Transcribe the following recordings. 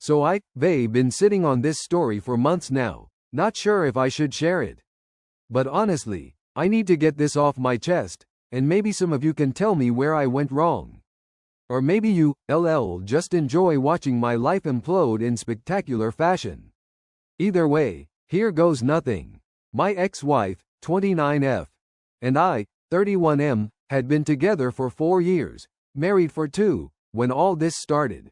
So I've been sitting on this story for months now, not sure if I should share it. But honestly, I need to get this off my chest, and maybe some of you can tell me where I went wrong. Or maybe you, just enjoy watching my life implode in spectacular fashion. Either way, here goes nothing. My ex-wife, 29F, and I, 31M, had been together for 4 years, married for 2, when all this started.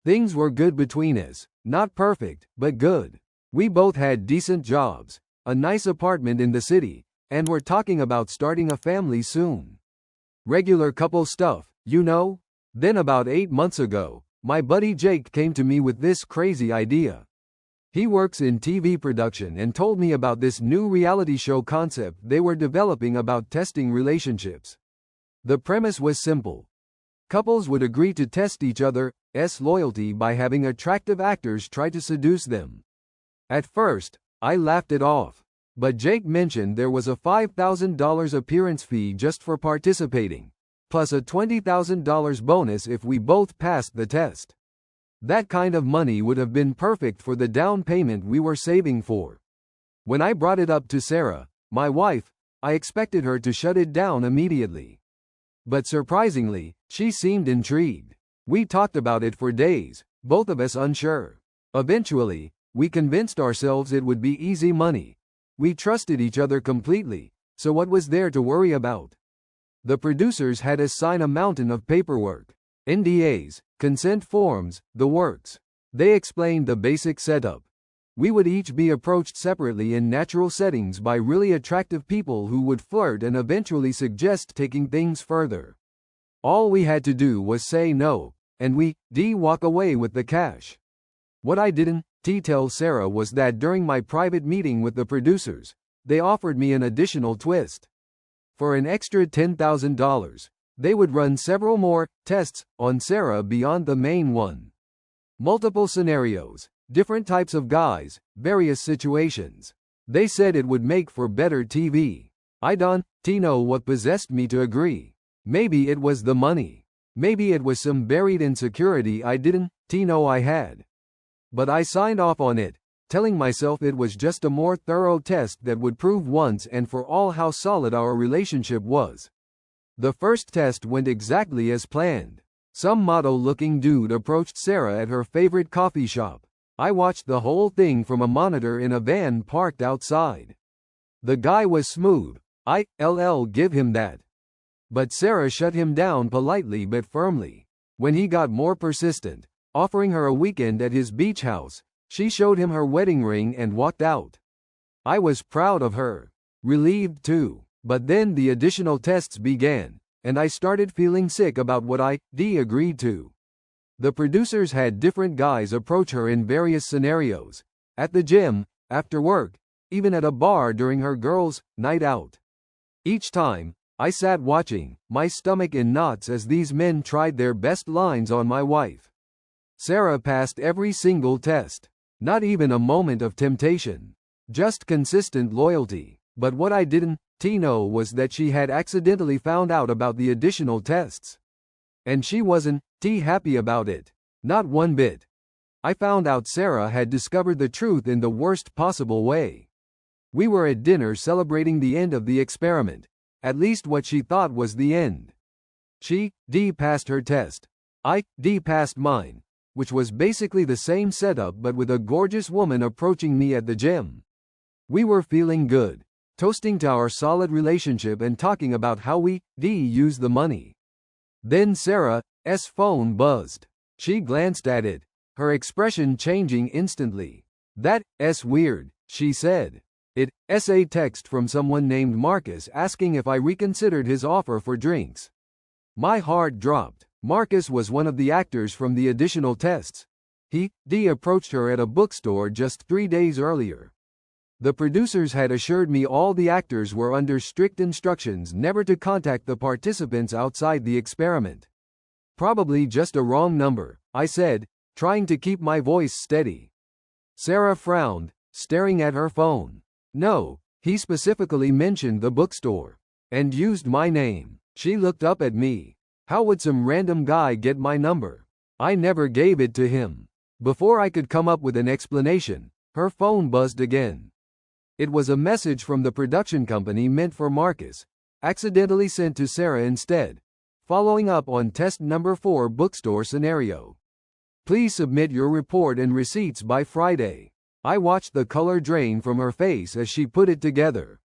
Things were good between us, not perfect, but good. We both had decent jobs, a nice apartment in the city, and were talking about starting a family soon. Regular couple stuff, you know? Then about 8 months ago, my buddy Jake came to me with this crazy idea. He works in TV production and told me about this new reality show concept they were developing about testing relationships. The premise was simple. Couples would agree to test each other's loyalty by having attractive actors try to seduce them. At first, I laughed it off, but Jake mentioned there was a $5,000 appearance fee just for participating, plus a $20,000 bonus if we both passed the test. That kind of money would have been perfect for the down payment we were saving for. When I brought it up to Sarah, my wife, I expected her to shut it down immediately. But surprisingly, she seemed intrigued. We talked about it for days, both of us unsure. Eventually, we convinced ourselves it would be easy money. We trusted each other completely, so what was there to worry about? The producers had us sign a mountain of paperwork. NDAs, consent forms, the works. They explained the basic setup. We would each be approached separately in natural settings by really attractive people who would flirt and eventually suggest taking things further. All we had to do was say no, and we'd walk away with the cash. What I didn't tell Sarah was that during my private meeting with the producers, they offered me an additional twist. For an extra $10,000, they would run several more tests on Sarah beyond the main one. Multiple scenarios, different types of guys, various situations. They said it would make for better TV. I don't know what possessed me to agree. Maybe it was the money. Maybe it was some buried insecurity I didn't know I had. But I signed off on it, telling myself it was just a more thorough test that would prove once and for all how solid our relationship was. The first test went exactly as planned. Some model-looking dude approached Sarah at her favorite coffee shop. I watched the whole thing from a monitor in a van parked outside. The guy was smooth. I'll give him that. But Sarah shut him down politely but firmly. When he got more persistent, offering her a weekend at his beach house, she showed him her wedding ring and walked out. I was proud of her. Relieved too. But then the additional tests began, and I started feeling sick about what I agreed to. The producers had different guys approach her in various scenarios. At the gym, after work, even at a bar during her girls' night out. Each time, I sat watching, my stomach in knots as these men tried their best lines on my wife. Sarah passed every single test. Not even a moment of temptation. Just consistent loyalty. But what I didn't know was that she had accidentally found out about the additional tests. And she wasn't happy about it. Not one bit. I found out Sarah had discovered the truth in the worst possible way. We were at dinner celebrating the end of the experiment. At least what she thought was the end. She passed her test. I passed mine, which was basically the same setup but with a gorgeous woman approaching me at the gym. We were feeling good, toasting to our solid relationship and talking about how we use the money. Then Sarah's phone buzzed. She glanced at it, her expression changing instantly. "That's weird," she said. It's a text from someone named Marcus asking if I reconsidered his offer for drinks. My heart dropped. Marcus was one of the actors from the additional tests. He approached her at a bookstore just 3 days earlier. The producers had assured me all the actors were under strict instructions never to contact the participants outside the experiment. Probably just a wrong number, I said, trying to keep my voice steady. Sarah frowned, staring at her phone. No, he specifically mentioned the bookstore. And used my name. She looked up at me. How would some random guy get my number? I never gave it to him. Before I could come up with an explanation, her phone buzzed again. It was a message from the production company meant for Marcus, accidentally sent to Sarah instead, following up on test number 4 bookstore scenario. Please submit your report and receipts by Friday. I watched the color drain from her face as she put it together.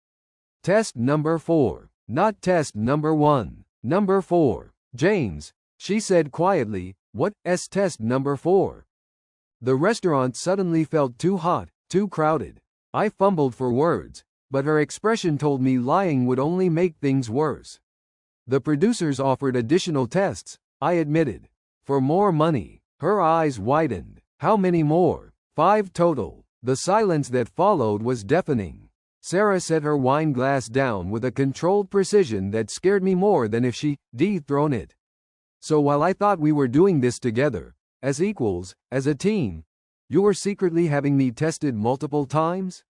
Test number 4, not test number 1. Number 4. James, she said quietly, what's test number 4? The restaurant suddenly felt too hot, too crowded. I fumbled for words, but her expression told me lying would only make things worse. The producers offered additional tests, I admitted. For more money. Her eyes widened. How many more? 5 total. The silence that followed was deafening. Sarah set her wine glass down with a controlled precision that scared me more than if she'd thrown it. So while I thought we were doing this together, as equals, as a team, you were secretly having me tested multiple times?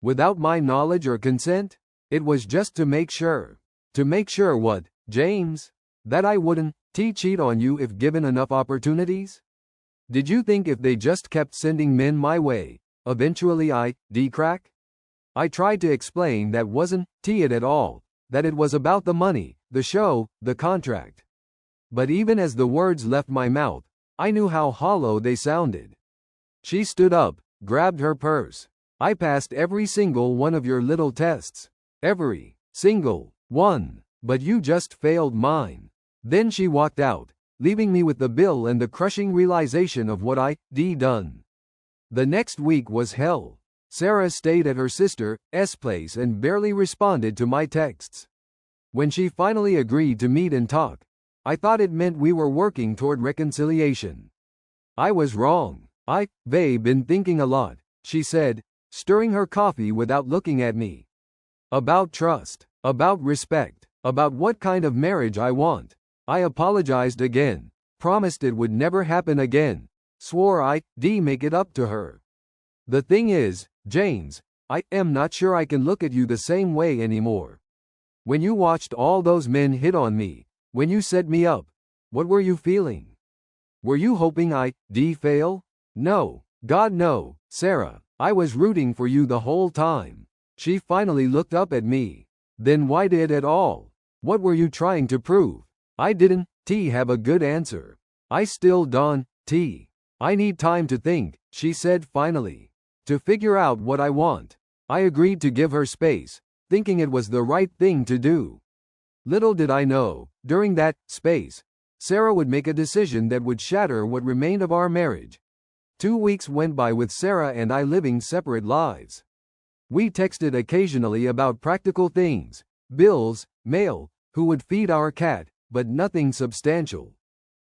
Without my knowledge or consent? It was just to make sure. To make sure what, James? That I wouldn't cheat on you if given enough opportunities? Did you think if they just kept sending men my way, eventually I'd crack? I tried to explain that wasn't it at all, that it was about the money, the show, the contract. But even as the words left my mouth, I knew how hollow they sounded. She stood up, grabbed her purse. I passed every single one of your little tests. Every single one. But you just failed mine. Then she walked out, leaving me with the bill and the crushing realization of what I'd done. The next week was hell. Sarah stayed at her sister's place and barely responded to my texts. When she finally agreed to meet and talk, I thought it meant we were working toward reconciliation. I was wrong. I've been thinking a lot, she said, stirring her coffee without looking at me. About trust, about respect, about what kind of marriage I want. I apologized again, promised it would never happen again, swore I'd make it up to her. The thing is, James, I am not sure I can look at you the same way anymore. When you watched all those men hit on me, when you set me up, what were you feeling? Were you hoping I'd fail? No, God no, Sarah, I was rooting for you the whole time. She finally looked up at me. Then why did it all? What were you trying to prove? I didn't have a good answer. I still don't. I need time to think, she said finally. To figure out what I want. I agreed to give her space, thinking it was the right thing to do. Little did I know, during that space, Sarah would make a decision that would shatter what remained of our marriage. 2 weeks went by with Sarah and I living separate lives. We texted occasionally about practical things, bills, mail, who would feed our cat, but nothing substantial.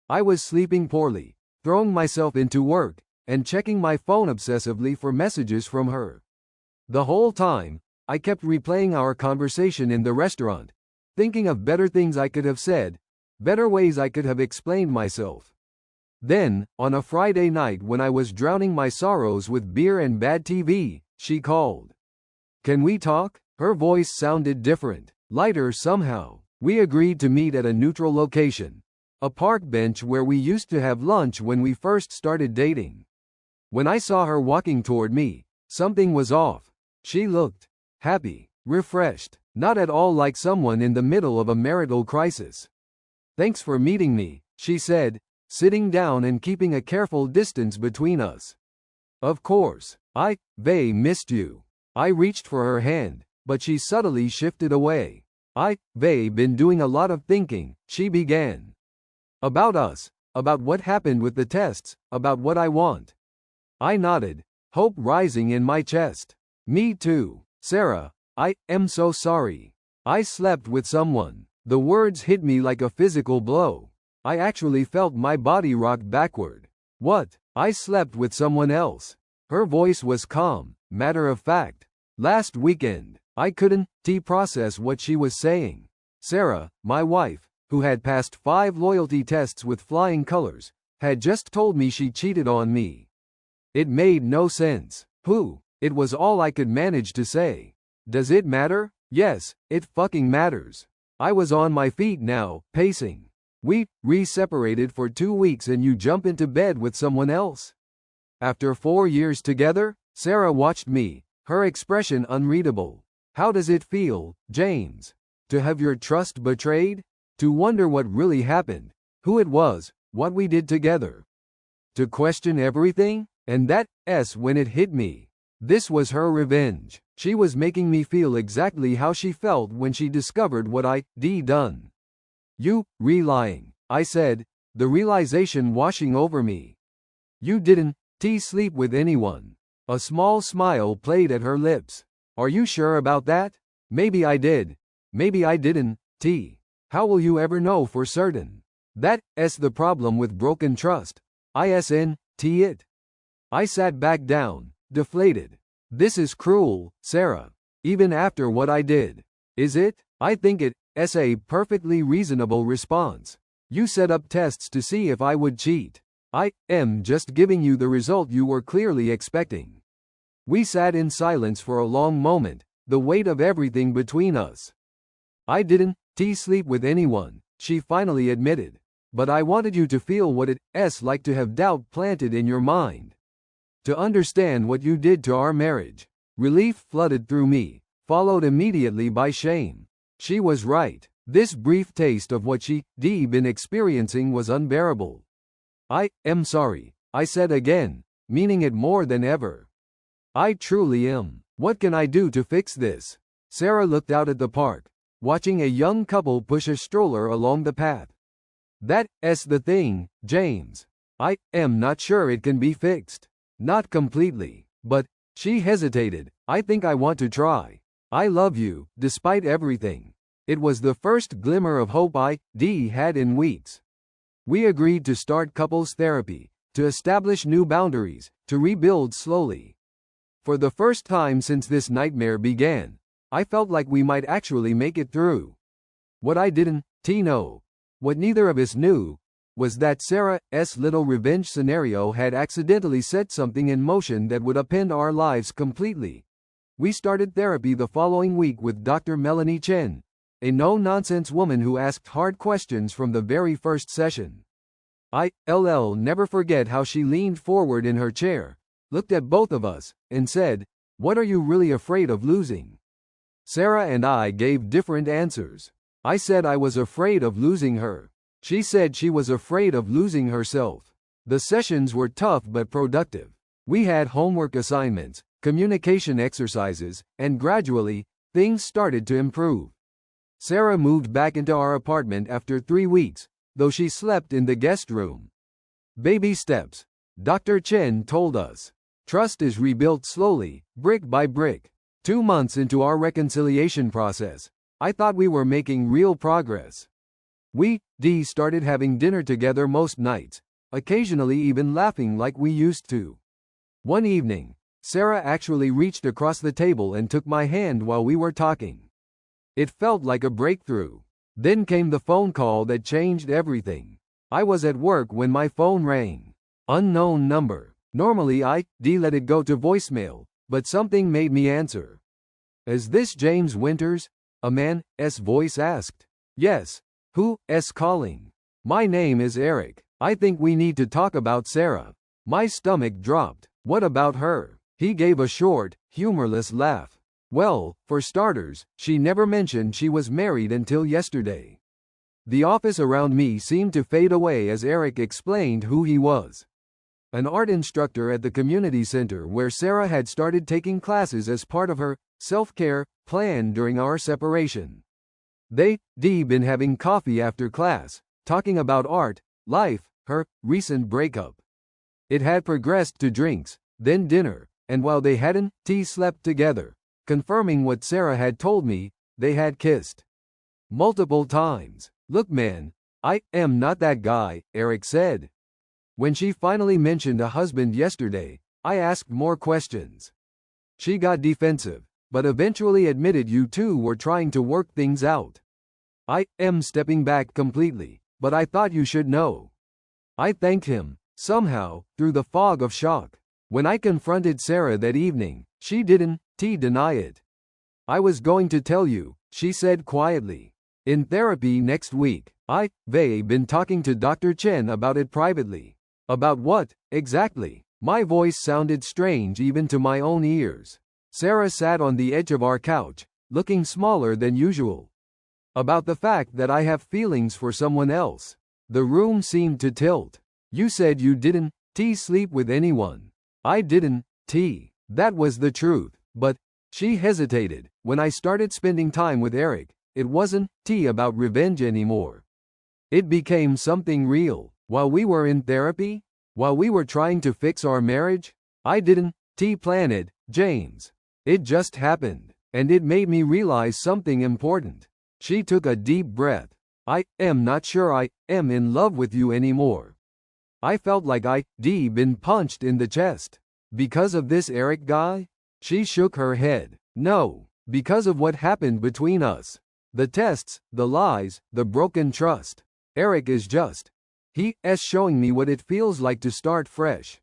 I was sleeping poorly, throwing myself into work, and checking my phone obsessively for messages from her. The whole time, I kept replaying our conversation in the restaurant, thinking of better things I could have said, better ways I could have explained myself. Then, on a Friday night when I was drowning my sorrows with beer and bad TV, she called. Can we talk? Her voice sounded different, lighter somehow. We agreed to meet at a neutral location, a park bench where we used to have lunch when we first started dating. When I saw her walking toward me, something was off. She looked happy, refreshed, not at all like someone in the middle of a marital crisis. Thanks for meeting me, she said, sitting down and keeping a careful distance between us. Of course, I missed you. I reached for her hand, but she subtly shifted away. I've been doing a lot of thinking, she began. About us, about what happened with the tests, about what I want. I nodded, hope rising in my chest. Me too, Sarah, I am so sorry. I slept with someone. The words hit me like a physical blow. I actually felt my body rock backward. What? I slept with someone else. Her voice was calm, matter of fact. Last weekend, I couldn't process what she was saying. Sarah, my wife, who had passed 5 loyalty tests with flying colors, had just told me she cheated on me. It made no sense. Who? It was all I could manage to say. Does it matter? Yes, it fucking matters. I was on my feet now, pacing. We separated for 2 weeks and you jump into bed with someone else? After 4 years together? Sarah watched me, her expression unreadable. How does it feel, James? To have your trust betrayed? To wonder what really happened, who it was, what we did together? To question everything? And that's when it hit me. This was her revenge. She was making me feel exactly how she felt when she discovered what I'd done. You lying, I said, the realization washing over me. You didn't sleep with anyone. A small smile played at her lips. Are you sure about that? Maybe I did. Maybe I didn't. How will you ever know for certain? That's the problem with broken trust. Isn't it? I sat back down, deflated. This is cruel, Sarah. Even after what I did. Is it? I think it's a perfectly reasonable response. You set up tests to see if I would cheat. I am just giving you the result you were clearly expecting. We sat in silence for a long moment, the weight of everything between us. I didn't sleep with anyone, she finally admitted. But I wanted you to feel what it's like to have doubt planted in your mind. To understand what you did to our marriage. Relief flooded through me, followed immediately by shame. She was right. This brief taste of what she'd been experiencing was unbearable. I am sorry, I said again, meaning it more than ever. I truly am. What can I do to fix this? Sarah looked out at the park, watching a young couple push a stroller along the path. That's the thing, James. I am not sure it can be fixed. Not completely, but, she hesitated, I think I want to try. I love you, despite everything. It was the first glimmer of hope I had in weeks. We agreed to start couples therapy, to establish new boundaries, to rebuild slowly. For the first time since this nightmare began, I felt like we might actually make it through. What I didn't know, what neither of us knew, was that Sarah's little revenge scenario had accidentally set something in motion that would upend our lives completely. We started therapy the following week with Dr. Melanie Chen, a no-nonsense woman who asked hard questions from the very first session. I'll never forget how she leaned forward in her chair, looked at both of us, and said, "What are you really afraid of losing?" Sarah and I gave different answers. I said I was afraid of losing her. She said she was afraid of losing herself. The sessions were tough but productive. We had homework assignments, communication exercises, and gradually, things started to improve. Sarah moved back into our apartment after 3 weeks, though she slept in the guest room. Baby steps, Dr. Chen told us. Trust is rebuilt slowly, brick by brick. 2 months into our reconciliation process, I thought we were making real progress. We started having dinner together most nights, occasionally even laughing like we used to. One evening, Sarah actually reached across the table and took my hand while we were talking. It felt like a breakthrough. Then came the phone call that changed everything. I was at work when my phone rang. Unknown number. Normally I'd let it go to voicemail, but something made me answer. "Is this James Winters?" a man's voice asked. "Yes. Who's calling?" "My name is Eric. I think we need to talk about Sarah." My stomach dropped. "What about her?" He gave a short, humorless laugh. "Well, for starters, she never mentioned she was married until yesterday." The office around me seemed to fade away as Eric explained who he was. An art instructor at the community center where Sarah had started taking classes as part of her self-care plan during our separation. They'd been having coffee after class, talking about art, life, her recent breakup. It had progressed to drinks, then dinner, and while they hadn't slept together, confirming what Sarah had told me, they had kissed. Multiple times. "Look man, I am not that guy," Eric said. When she finally mentioned a husband yesterday, I asked more questions. She got defensive, but eventually admitted you two were trying to work things out. I am stepping back completely, but I thought you should know. I thanked him, somehow, through the fog of shock. When I confronted Sarah that evening, she didn't deny it. "I was going to tell you," she said quietly. "In therapy next week, I've been talking to Dr. Chen about it privately." "About what, exactly?" My voice sounded strange even to my own ears. Sarah sat on the edge of our couch, looking smaller than usual. About the fact that I have feelings for someone else. The room seemed to tilt. You said you didn't sleep with anyone. I didn't That was the truth. But she hesitated. When I started spending time with Eric, it wasn't about revenge anymore. It became something real. While we were in therapy, while we were trying to fix our marriage, I didn't plan it, James. It just happened, and it made me realize something important. She took a deep breath. I am not sure I am in love with you anymore. I felt like I'd been punched in the chest. Because of this Eric guy? She shook her head. No, because of what happened between us. The tests, the lies, the broken trust. Eric is just. He's showing me what it feels like to start fresh.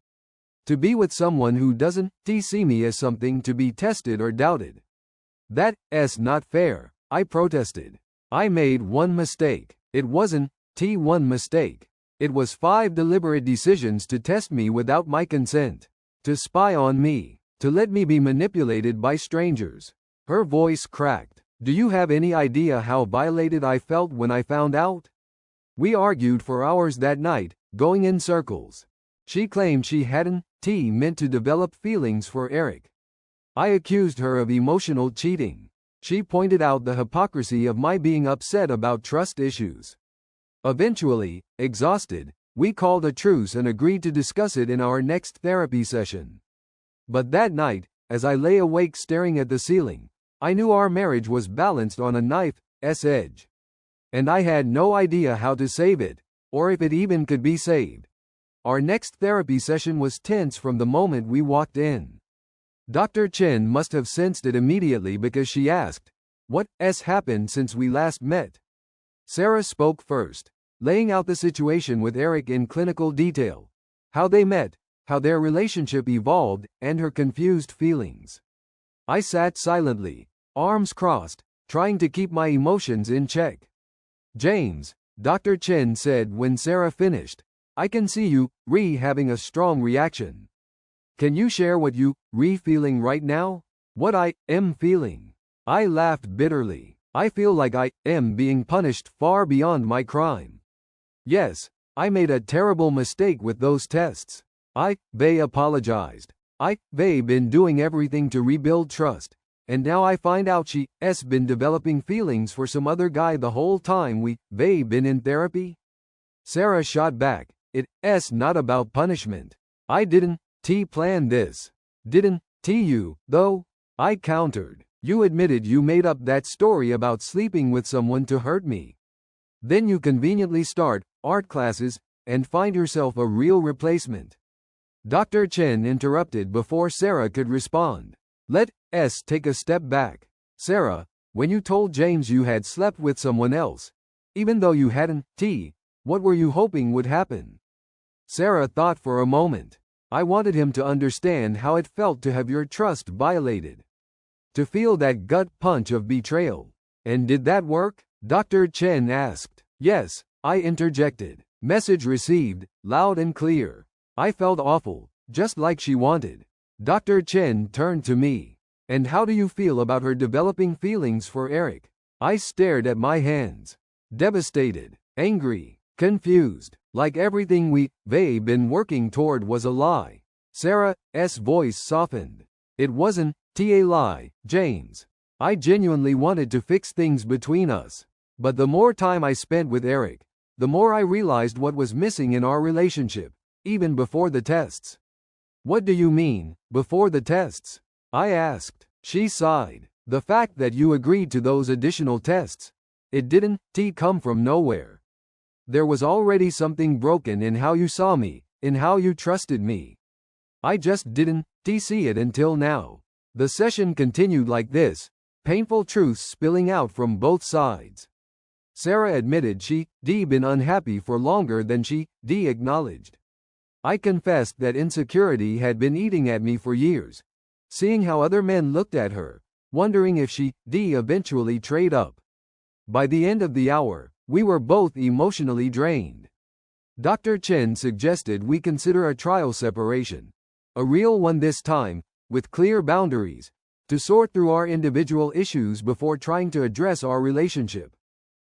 To be with someone who doesn't see me as something to be tested or doubted. That's not fair, I protested. I made one mistake. It wasn't one mistake. It was 5 deliberate decisions to test me without my consent. To spy on me. To let me be manipulated by strangers. Her voice cracked. Do you have any idea how violated I felt when I found out? We argued for hours that night, going in circles. She claimed she hadn't meant to develop feelings for Eric. I accused her of emotional cheating. She pointed out the hypocrisy of my being upset about trust issues. Eventually, exhausted, we called a truce and agreed to discuss it in our next therapy session. But that night, as I lay awake staring at the ceiling, I knew our marriage was balanced on a knife's edge. And I had no idea how to save it, or if it even could be saved. Our next therapy session was tense from the moment we walked in. Dr. Chen must have sensed it immediately because she asked, "What's happened since we last met?" Sarah spoke first, laying out the situation with Eric in clinical detail. How they met, how their relationship evolved, and her confused feelings. I sat silently, arms crossed, trying to keep my emotions in check. "James," Dr. Chen said when Sarah finished, "I can see you, having a strong reaction. Can you share what you, feeling right now?" "What I am feeling?" I laughed bitterly. "I feel like I am being punished far beyond my crime. Yes, I made a terrible mistake with those tests. They apologized. They been doing everything to rebuild trust, and now I find out she's been developing feelings for some other guy the whole time they been in therapy." Sarah shot back, "It's not about punishment. I didn't plan this." "Didn't you, though?" I countered. "You admitted you made up that story about sleeping with someone to hurt me. Then you conveniently start art classes and find yourself a real replacement." Dr. Chen interrupted before Sarah could respond. "Let's take a step back. Sarah, when you told James you had slept with someone else, even though you hadn't, what were you hoping would happen?" Sarah thought for a moment. "I wanted him to understand how it felt to have your trust violated. To feel that gut punch of betrayal." "And did that work?" Dr. Chen asked. "Yes," I interjected. "Message received, loud and clear." I felt awful, just like she wanted. Dr. Chen turned to me. "And how do you feel about her developing feelings for Eric?" I stared at my hands. Devastated, angry, confused, like everything they've been working toward was a lie. Sarah's voice softened. "It wasn't a lie, James. I genuinely wanted to fix things between us. But the more time I spent with Eric, the more I realized what was missing in our relationship, even before the tests." "What do you mean, before the tests?" I asked. She sighed. "The fact that you agreed to those additional tests. It didn't come from nowhere. There was already something broken in how you saw me, in how you trusted me. I just didn't see it until now." The session continued like this, painful truths spilling out from both sides. Sarah admitted she'd been unhappy for longer than she acknowledged. I confessed that insecurity had been eating at me for years, seeing how other men looked at her, wondering if she'd eventually trade up. By the end of the hour, we were both emotionally drained. Dr. Chen suggested we consider a trial separation, A real one this time, with clear boundaries, to sort through our individual issues before trying to address our relationship.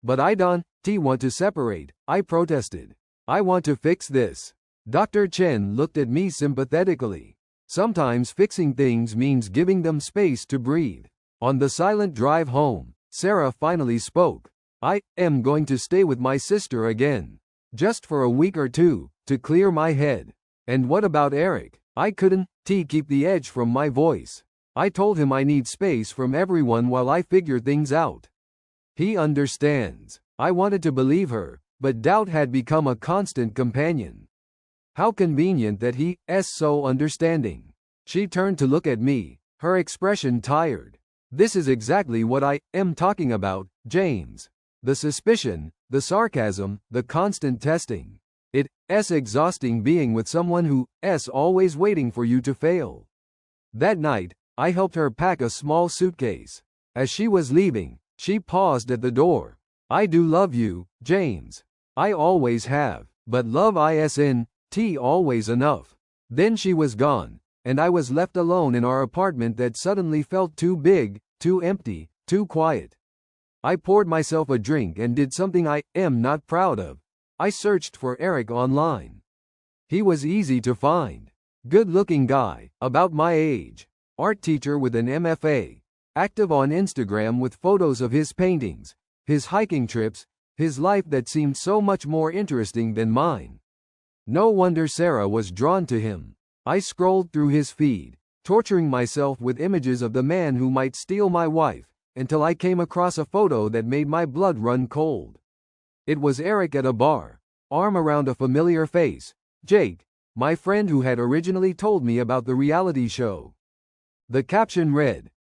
But I don't want to separate, I protested. I want to fix this. Dr. Chen looked at me sympathetically. Sometimes fixing things means giving them space to breathe. On the silent drive home, Sarah finally spoke. I am going to stay with my sister again. Just for a week or two, to clear my head. And what about Eric? I couldn't keep the edge from my voice. I told him I need space from everyone while I figure things out. He understands. I wanted to believe her, but doubt had become a constant companion. How convenient that he is so understanding. She turned to look at me, her expression tired. This is exactly what I am talking about, James. The suspicion, the sarcasm, the constant testing. It's exhausting being with someone who is always waiting for you to fail. That night, I helped her pack a small suitcase. As she was leaving, she paused at the door. I do love you, James. I always have, but love isn't always enough. Then she was gone, and I was left alone in our apartment that suddenly felt too big, too empty, too quiet. I poured myself a drink and did something I am not proud of. I searched for Eric online. He was easy to find. Good-looking guy, about my age. Art teacher with an MFA. Active on Instagram with photos of his paintings, his hiking trips, his life that seemed so much more interesting than mine. No wonder Sarah was drawn to him. I scrolled through his feed, torturing myself with images of the man who might steal my wife, until I came across a photo that made my blood run cold. It was Eric at a bar, arm around a familiar face, Jake, my friend who had originally told me about the reality show. The caption read,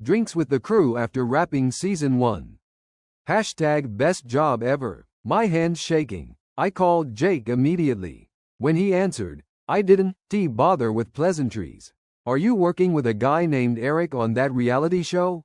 "Drinks with the crew after wrapping season 1. Hashtag best job ever." My hands shaking, I called Jake immediately. When he answered, I didn't bother with pleasantries. "Are you working with a guy named Eric on that reality show?"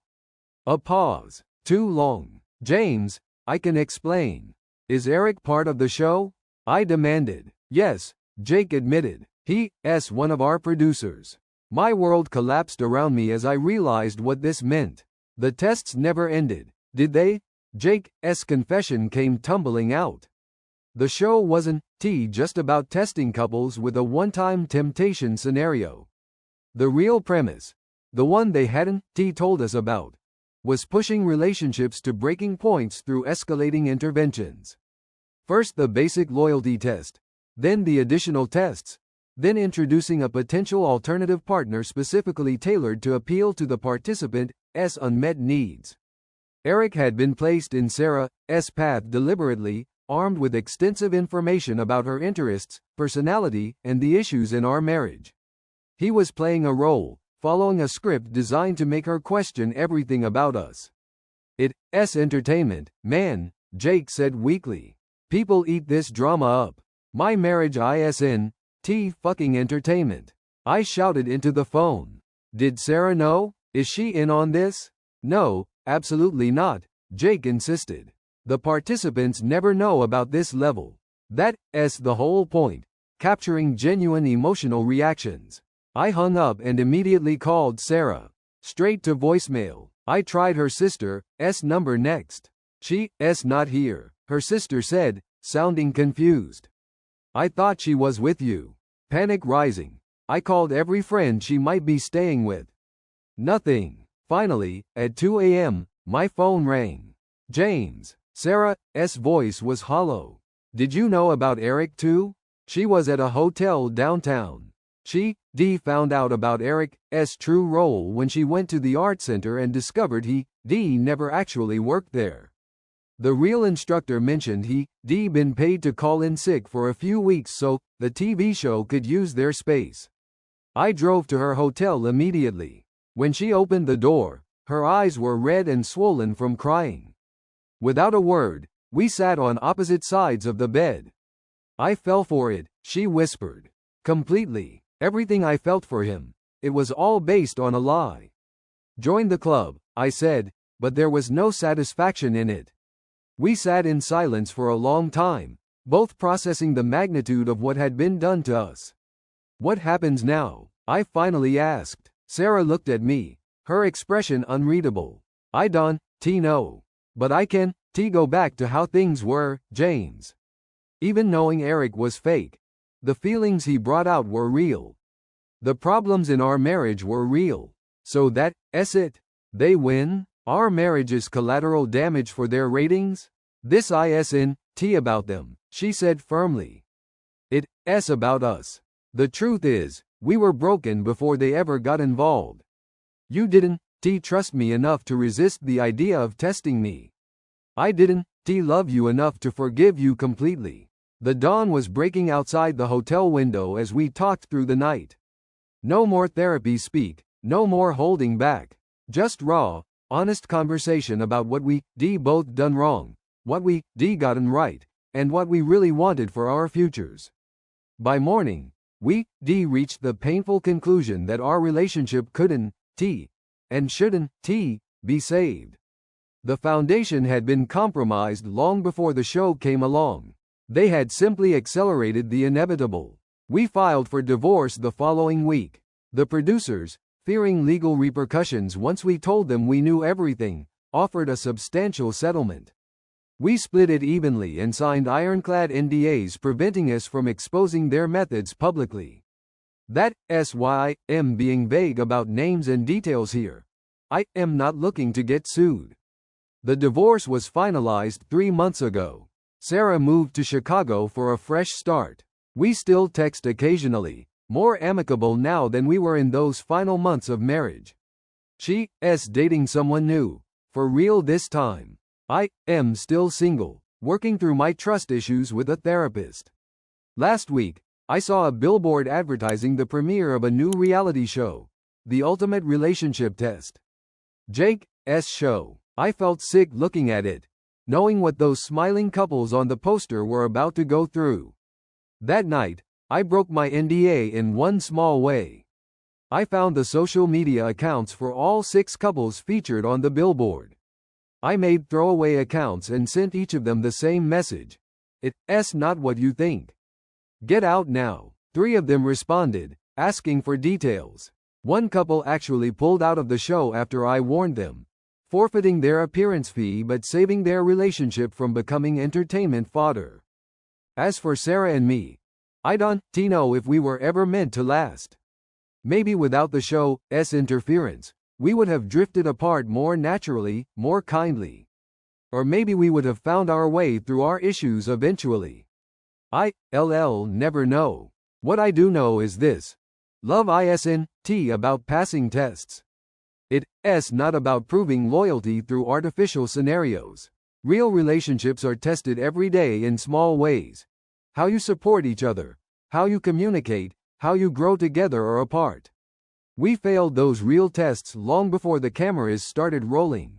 A pause. Too long. "James, I can explain. Is Eric part of the show?" I demanded. "Yes," Jake admitted. "He's one of our producers." My world collapsed around me as I realized what this meant. The tests never ended, did they? Jake's confession came tumbling out. The show wasn't just about testing couples with a one-time temptation scenario. The real premise, the one they hadn't told us about, was pushing relationships to breaking points through escalating interventions. First the basic loyalty test, then the additional tests, then introducing a potential alternative partner specifically tailored to appeal to the participant's unmet needs. Eric had been placed in Sarah's path deliberately, armed with extensive information about her interests, personality, and the issues in our marriage. He was playing a role, following a script designed to make her question everything about us. It's entertainment, man, Jake said weakly. People eat this drama up. My marriage isn't fucking entertainment. I shouted into the phone. Did Sarah know? Is she in on this? No, absolutely not, Jake insisted. The participants never know about this level. That's the whole point. Capturing genuine emotional reactions. I hung up and immediately called Sarah. Straight to voicemail. I tried her sister's number next. She's not here, her sister said, sounding confused. I thought she was with you. Panic rising. I called every friend she might be staying with. Nothing. Finally, at 2 a.m., my phone rang. James. Sarah's voice was hollow. Did you know about Eric too? She was at a hotel downtown. She found out about Eric's true role when she went to the art center and discovered he never actually worked there. The real instructor mentioned he'd been paid to call in sick for a few weeks so the TV show could use their space. I drove to her hotel immediately. When she opened the door, her eyes were red and swollen from crying. Without a word, we sat on opposite sides of the bed. I fell for it, she whispered. Completely. Everything I felt for him. It was all based on a lie. Join the club, I said, but there was no satisfaction in it. We sat in silence for a long time, both processing the magnitude of what had been done to us. What happens now? I finally asked. Sarah looked at me, her expression unreadable. I don't know. But I can go back to how things were, James. Even knowing Eric was fake, the feelings he brought out were real. The problems in our marriage were real. So that's it. They win? Our marriage is collateral damage for their ratings? This isn't about them, she said firmly. It's about us. The truth is, we were broken before they ever got involved. You didn't trust me enough to resist the idea of testing me. I didn't love you enough to forgive you completely. The dawn was breaking outside the hotel window as we talked through the night. No more therapy speak, no more holding back. Just raw, honest conversation about what we both done wrong, what we gotten right, and what we really wanted for our futures. By morning, we reached the painful conclusion that our relationship couldn't and shouldn't be saved. The foundation had been compromised long before the show came along. They had simply accelerated the inevitable. We filed for divorce the following week. The producers, fearing legal repercussions once we told them we knew everything, offered a substantial settlement. We split it evenly and signed ironclad NDAs preventing us from exposing their methods publicly. That's why I am being vague about names and details here. I am not looking to get sued. The divorce was finalized 3 months ago. Sarah moved to Chicago for a fresh start. We still text occasionally, more amicable now than we were in those final months of marriage. She's dating someone new, for real this time. I am still single, working through my trust issues with a therapist. Last week, I saw a billboard advertising the premiere of a new reality show, The Ultimate Relationship Test. Jake's show. I felt sick looking at it, knowing what those smiling couples on the poster were about to go through. That night, I broke my NDA in one small way. I found the social media accounts for all 6 couples featured on the billboard. I made throwaway accounts and sent each of them the same message. It's not what you think. Get out now. 3 of them responded, asking for details. One couple actually pulled out of the show after I warned them, forfeiting their appearance fee but saving their relationship from becoming entertainment fodder. As for Sarah and me, I don't know if we were ever meant to last. Maybe without the show's interference, we would have drifted apart more naturally, more kindly. Or maybe we would have found our way through our issues eventually. I'll never know. What I do know is this. Love isn't about passing tests. It's not about proving loyalty through artificial scenarios. Real relationships are tested every day in small ways. How you support each other, how you communicate, how you grow together or apart. We failed those real tests long before the cameras started rolling.